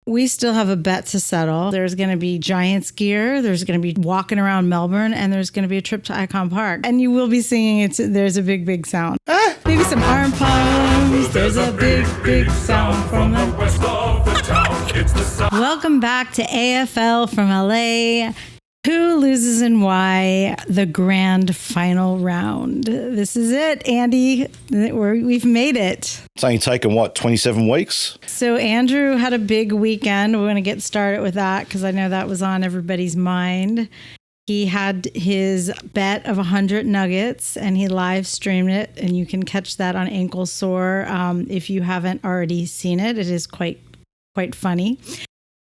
We still have a bet to settle. There's going to be Giants gear. There's going to be walking around Melbourne, and there's going to be a trip to Icon Park. And you will be singing it. There's a big, big sound. Maybe some arm pumps. There's a big, big sound from the west of the town. It's the sound. Welcome back to AFL from LA. Who loses and why? The grand final round. This is it, Andy. We've made it. It's only taken, 27 weeks? So Andrew had a big weekend. We're going to get started with that because I know that was on everybody's mind. He had his bet of 100 nuggets and he live streamed it, and you can catch that on Ankle Sore if you haven't already seen it. It is quite funny.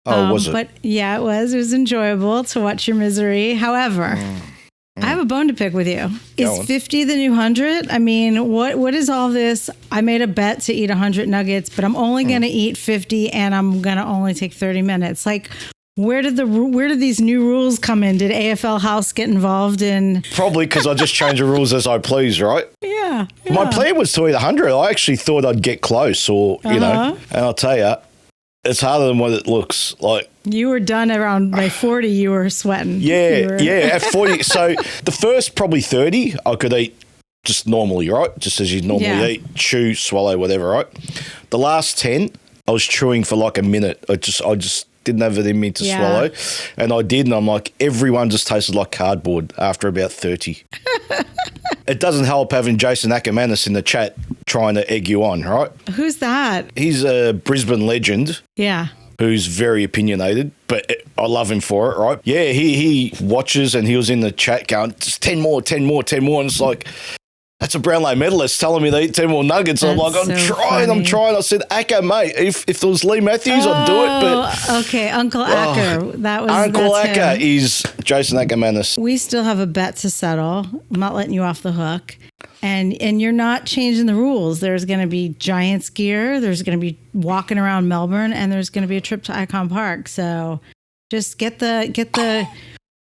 Oh, was it? But yeah, it was. It was enjoyable to watch your misery. However, I have a bone to pick with you. Is 50 the new 100? I mean, what is all this? I made a bet to eat 100 nuggets, but I'm only going to eat 50 and I'm going to only take 30 minutes. Like, where did these new rules come in? Did AFL House get involved in? Probably because I just change the rules as I please, right? Yeah. My plan was to eat 100. I actually thought I'd get close or, you know, and I'll tell you, it's harder than what it looks like. You were done around by 40. You were sweating. Yeah. At 40. So the first probably 30, I could eat just normally, right? Just as you'd normally eat, chew, swallow, whatever, right? The last 10, I was chewing for like a minute. I just didn't have it in me to swallow. And I did, and I'm like, everyone just tasted like cardboard after about 30. It doesn't help having Jason Ackermanis in the chat trying to egg you on, right? Who's that? He's a Brisbane legend. Yeah. Who's very opinionated, but I love him for it, right? Yeah, he watches, and he was in the chat going, just 10 more. And it's like, that's a Brownlow medalist telling me to eat 10 more nuggets. I'm like, I'm trying. I said, Acker, mate, if there was Lee Matthews, I'd do it. But okay, Uncle Acker. Uncle Acker is Jason Ackermanis. We still have a bet to settle. I'm not letting you off the hook. And you're not changing the rules. There's going to be Giants gear. There's going to be walking around Melbourne, and there's going to be a trip to Icon Park. So just get the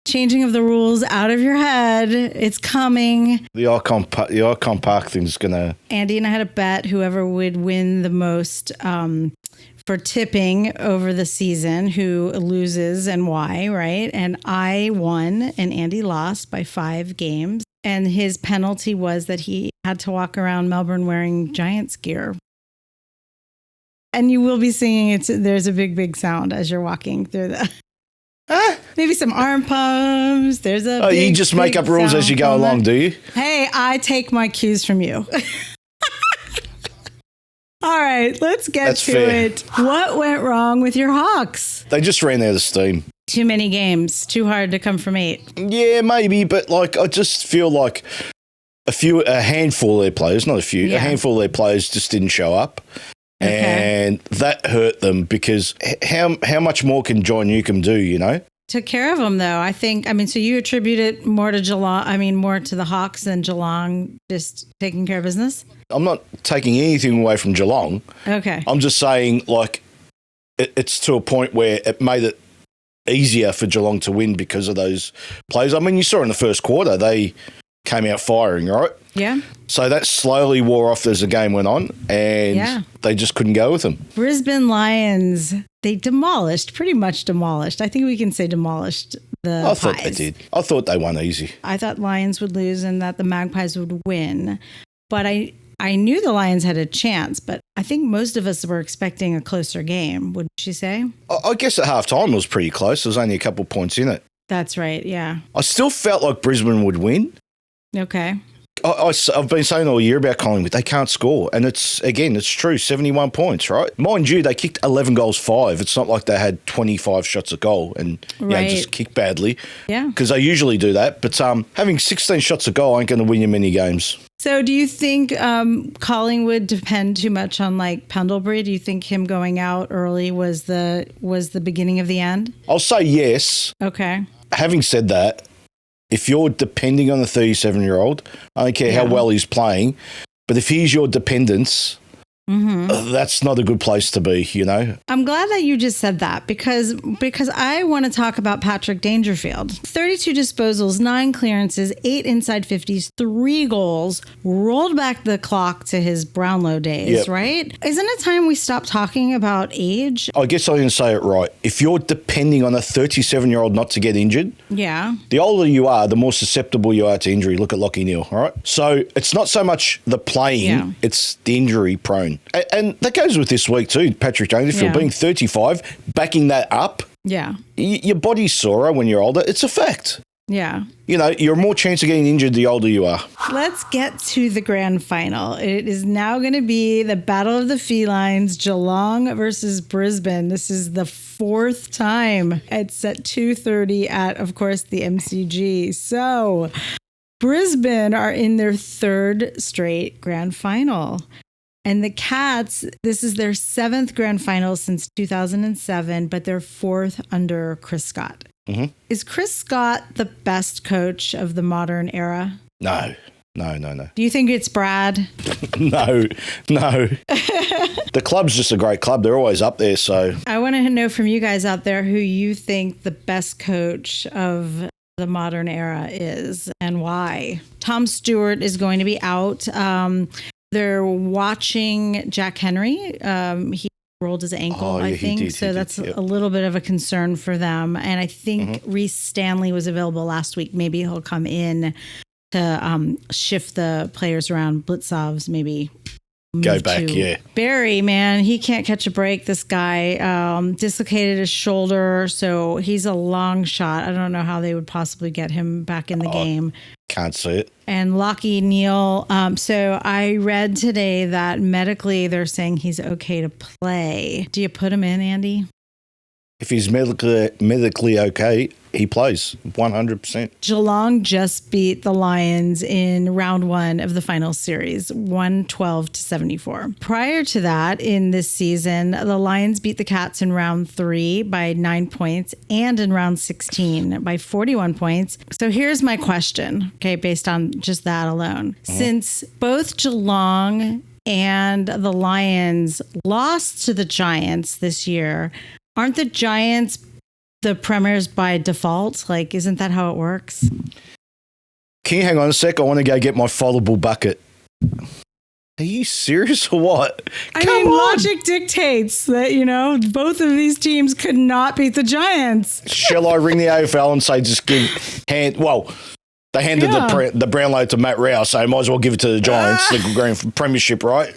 changing of the rules out of your head. It's coming. The Icon Park thing's going to... Andy and I had a bet whoever would win the most for tipping over the season, who loses and why, right? And I won and Andy lost by 5 games. And his penalty was that he had to walk around Melbourne wearing Giants gear. And you will be singing it. There's a big, big sound as you're walking through the... Maybe some arm pumps. There's a big, you just make up rules as you go along, do you? Hey, I take my cues from you. All right, let's get to it. What went wrong with your Hawks? They just ran out of steam. Too many games. Too hard to come from 8. Yeah, maybe, but like I just feel like a handful of their players, not a few, a handful of their players just didn't show up. Okay. And that hurt them because how much more can John Newcomb do, you know? Took care of them, though. So you attribute it more to Geelong, more to the Hawks than Geelong just taking care of business? I'm not taking anything away from Geelong. Okay. I'm just saying, like, it's to a point where it made it easier for Geelong to win because of those players. I mean, you saw in the first quarter, they came out firing, right? Yeah. So that slowly wore off as the game went on, and they just couldn't go with them. Brisbane Lions, they pretty much demolished. I think we can say demolished the I thought they did. I thought they won easy. I thought Lions would lose and that the Magpies would win. But I knew the Lions had a chance, but I think most of us were expecting a closer game, wouldn't you say? I guess at halftime it was pretty close. There was only a couple of points in it. That's right, yeah. I still felt like Brisbane would win. Okay. I've been saying all year about Collingwood, they can't score. And it's true, 71 points, right? Mind you, they kicked 11 goals, 5. It's not like they had 25 shots a goal and just kicked badly. Yeah. Because they usually do that. But having 16 shots a goal ain't going to win you many games. So do you think Collingwood depend too much on like Pendlebury? Do you think him going out early was the beginning of the end? I'll say yes. Okay. Having said that, if you're depending on the 37-year-old, I don't care how well he's playing, but if he's your dependence, That's not a good place to be, you know. I'm glad that you just said that because I want to talk about Patrick Dangerfield. 32 disposals, 9 clearances, 8 inside 50s, 3 goals, rolled back the clock to his Brownlow days, right? Isn't it time we stop talking about age? I guess I can say it right. If you're depending on a 37-year-old not to get injured, the older you are, the more susceptible you are to injury. Look at Lachie Neale, all right? So it's not so much the playing, it's the injury prone. And that goes with this week too, Patrick Dangerfield being 35, backing that up. Yeah. Your body's sorer when you're older. It's a fact. Yeah. You know, you're more chance of getting injured the older you are. Let's get to the grand final. It is now going to be the Battle of the Felines, Geelong versus Brisbane. This is the 4th time. It's at 2:30 at, of course, the MCG. So Brisbane are in their 3rd straight grand final. And the Cats, this is their 7th grand final since 2007, but their 4th under Chris Scott. Is Chris Scott the best coach of the modern era? No. Do you think it's Brad? No. The club's just a great club. They're always up there, so. I want to know from you guys out there who you think the best coach of the modern era is and why. Tom Stewart is going to be out. They're watching Jack Henry. He rolled his ankle, I think. So that's a little bit of a concern for them. And I think Reece Stanley was available last week. Maybe he'll come in to shift the players around. Blitzov's maybe go back, Barry, man, he can't catch a break. This guy dislocated his shoulder, so he's a long shot. I don't know how they would possibly get him back in the game. Can't see it. And Lachie Neale. So I read today that medically they're saying he's okay to play. Do you put him in, Andy? If he's medically okay, he plays 100%. Geelong just beat the Lions in round 1 of the final series, 112-74. Prior to that, in this season, the Lions beat the Cats in round 3 by 9 points and in round 16 by 41 points. So here's my question, okay, based on just that alone. Since both Geelong and the Lions lost to the Giants this year, aren't the Giants the premiers by default? Like, isn't that how it works? Can you hang on a sec? I want to go get my foldable bucket. Are you serious or what? I mean, logic dictates that, you know, both of these teams could not beat the Giants. Shall I ring the AFL and say just they handed the Brownlow to Matt Rouse, so might as well give it to the Giants, the grand premiership, right?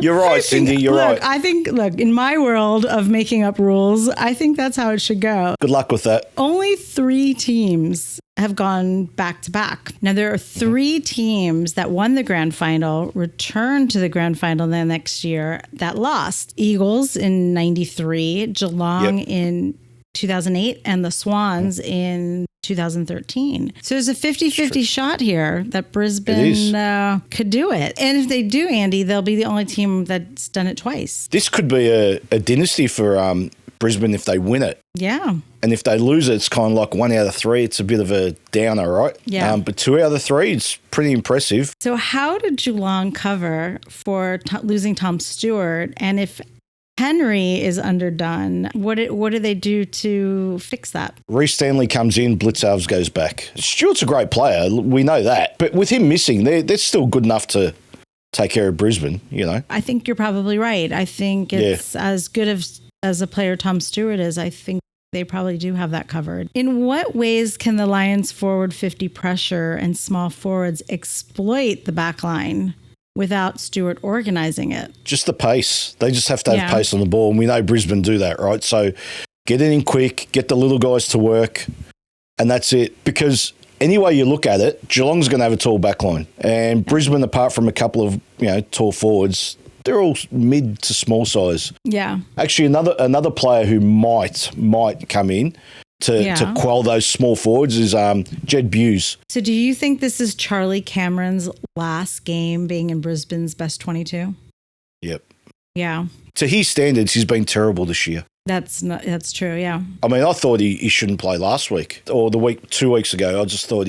You're right, Cindye, you're right. I think, in my world of making up rules, I think that's how it should go. Good luck with that. Only 3 teams have gone back to back. Now, there are 3 teams that won the grand final, returned to the grand final the next year, that lost. Eagles in 93, Geelong in 2008, and the Swans in 2013. So there's a 50-50 shot here that Brisbane could do it. And if they do, Andy, they'll be the only team that's done it twice. This could be a dynasty for Brisbane if they win it. Yeah. And if they lose it, it's kind of like 1 out of 3. It's a bit of a downer, right? Yeah. But 2 out of 3, it's pretty impressive. So how did Geelong cover for losing Tom Stewart? And if Henry is underdone, what do they do to fix that? Reece Stanley comes in, Blitzovs goes back. Stewart's a great player, we know that. But with him missing, they're still good enough to take care of Brisbane, you know. I think you're probably right. I think it's as good as a player Tom Stewart is. I think they probably do have that covered. In what ways can the Lions forward 50 pressure and small forwards exploit the back line without Stewart organizing it? Just the pace. They just have to have pace on the ball, and we know Brisbane do that, right? So get it in quick, get the little guys to work, and that's it. Because any way you look at it, Geelong's going to have a tall back line. And Brisbane, apart from a couple of tall forwards, they're all mid to small size. Yeah. Actually, another player who might come in to quell those small forwards is Jed Buse. So do you think this is Charlie Cameron's last game being in Brisbane's best 22? Yep. Yeah. To his standards, he's been terrible this year. That's true, yeah. I mean, I thought he shouldn't play last week or 2 weeks ago. I just thought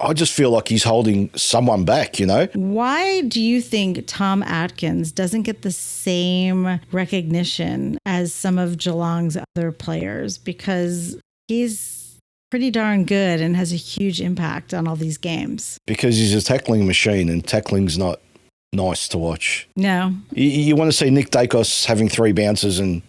I just feel like he's holding someone back, you know? Why do you think Tom Atkins doesn't get the same recognition as some of Geelong's other players? Because he's pretty darn good and has a huge impact on all these games. Because he's a tackling machine, and tackling's not nice to watch. No. You want to see Nick Dacos having 3 bounces and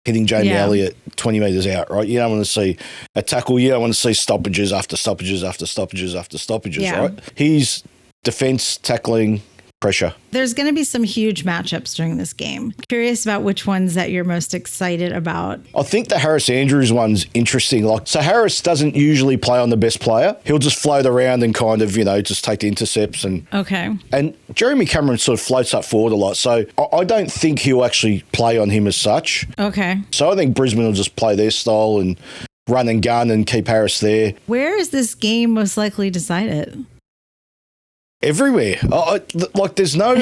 hitting Jamie Elliott 20 metres out, right? You don't want to see a tackle. You don't want to see stoppages after stoppages after stoppages after stoppages, right? He's defence, tackling, pressure. There's going to be some huge matchups during this game. Curious about which ones that you're most excited about. I think the Harris Andrews one's interesting. So Harris doesn't usually play on the best player. He'll just float around and kind of, just take the intercepts. And Jeremy Cameron sort of floats up forward a lot. So I don't think he'll actually play on him as such. Okay. So I think Brisbane will just play their style and run and gun and keep Harris there. Where is this game most likely decided? Everywhere. There's no...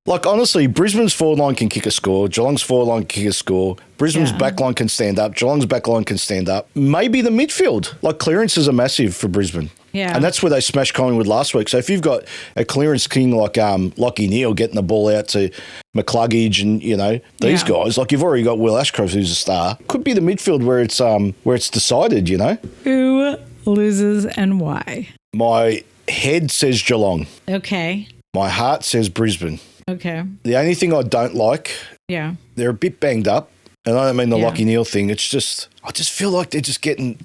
honestly, Brisbane's forward line can kick a score. Geelong's forward line can kick a score. Brisbane's back line can stand up. Geelong's back line can stand up. Maybe the midfield. Clearances are massive for Brisbane. Yeah. And that's where they smashed Collingwood last week. So if you've got a clearance king like Lockie Neal getting the ball out to McCluggage and, these guys, you've already got Will Ashcroft, who's a star. Could be the midfield where it's decided, Who loses and why? My head says Geelong. Okay. My heart says Brisbane. Okay. The only thing I don't like, they're a bit banged up, and I don't mean the Lockie Neal thing. It's just, I just feel like they're just getting,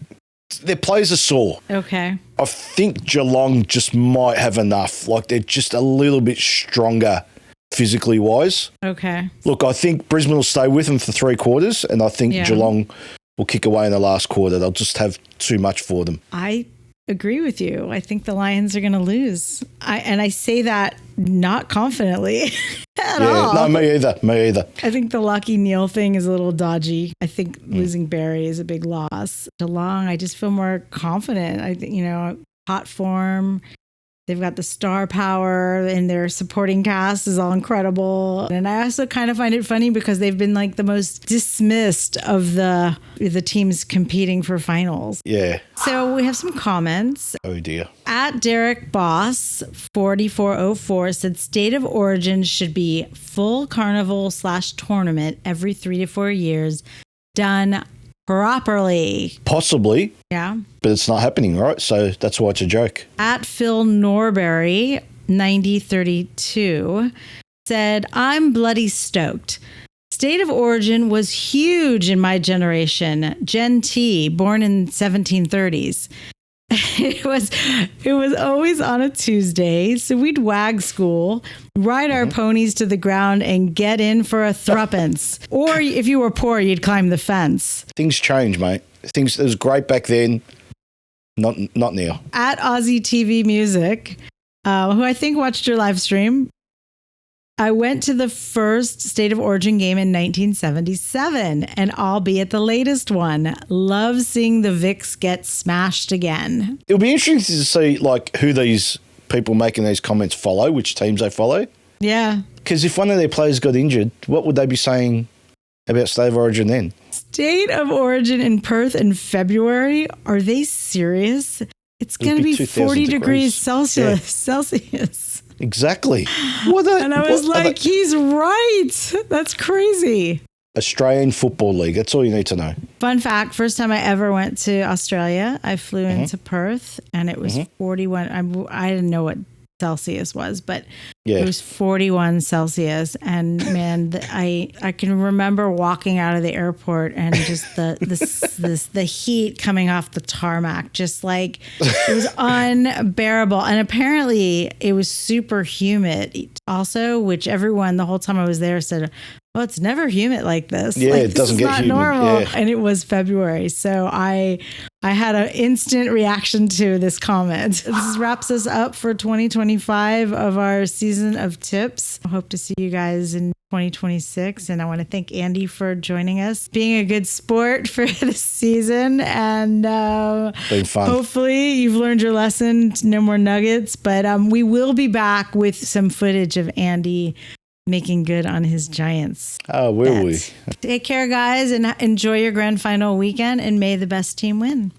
their players are sore. Okay. I think Geelong just might have enough. They're just a little bit stronger physically wise. Okay. Look, I think Brisbane will stay with them for 3 quarters, and I think Geelong will kick away in the last quarter. They'll just have too much for them. I agree with you. I think the Lions are going to lose. I say that not confidently at all. No, me either. I think the Lockie Neal thing is a little dodgy. I think losing Barry is a big loss. Geelong, I just feel more confident. I think, hot form. They've got the star power and their supporting cast is all incredible. And I also kind of find it funny because they've been the most dismissed of the teams competing for finals. Yeah. So we have some comments. Oh dear. At Derek Boss 4404 said State of Origin should be full carnival/tournament every 3 to 4 years, done properly. Possibly. Yeah. But it's not happening, right? So that's why it's a joke. At Phil Norbury 9032 said, I'm bloody stoked. State of Origin was huge in my generation. Gen T, born in 1730s. It was always on a Tuesday, so we'd wag school, ride our ponies to the ground, and get in for a threepence. Or if you were poor, you'd climb the fence. Things change, mate. It was great back then. Not now. At Aussie TV Music, who I think watched your live stream, I went to the first State of Origin game in 1977, and I'll be at the latest one. Love seeing the Vicks get smashed again. It'll be interesting to see who these people making these comments follow, which teams they follow. Yeah. Because if one of their players got injured, what would they be saying about State of Origin then? State of Origin in Perth in February? Are they serious? It's going to be 40 degrees Celsius. Exactly. And I was he's right. That's crazy. Australian Football League. That's all you need to know. Fun fact, first time I ever went to Australia, I flew into Perth and it was 41. I didn't know what Celsius was, but it was 41 Celsius. And man, I can remember walking out of the airport and just the heat coming off the tarmac, just it was unbearable. And apparently it was super humid also, which everyone the whole time I was there said, well, it's never humid like this. Yeah, it doesn't get humid. Normal. Yeah. And it was February. So I had an instant reaction to this comment. This wraps us up for 2025 of our season of tips. I hope to see you guys in 2026. And I want to thank Andy for joining us, being a good sport for this season. And been fun. Hopefully you've learned your lesson. No more nuggets. But we will be back with some footage of Andy making good on his Giants. Oh, will we? Take care, guys, and enjoy your grand final weekend, and may the best team win.